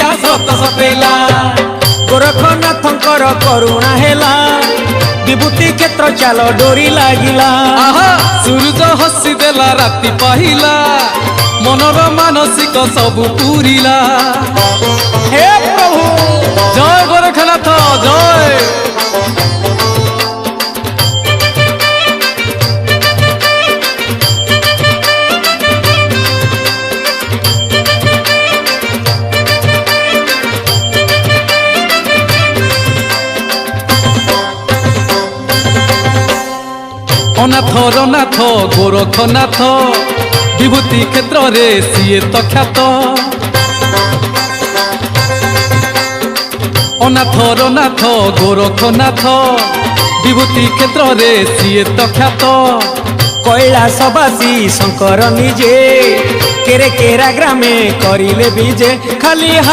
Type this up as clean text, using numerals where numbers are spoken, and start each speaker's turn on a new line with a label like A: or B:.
A: दुनिया सत सतेला गोरखनाथंकर करुणा हेला विभूति क्षेत्र चाल डोरी लागिला
B: सूरज हसी देला राति पाहिला मनर मानसिक सबु पूरिला
A: हे प्रभु
B: जय गोरखनाथ जय अनाथर नाथ गोरखनाथ विभूति क्षेत्र रे सीए तो ख्यात अनाथर नाथ गोरखनाथ विभूति क्षेत्र रे सीए तो ख्यात
A: कैलासवासी शंकर निजे केरे केरा ग्रामे करिले बीजे खाली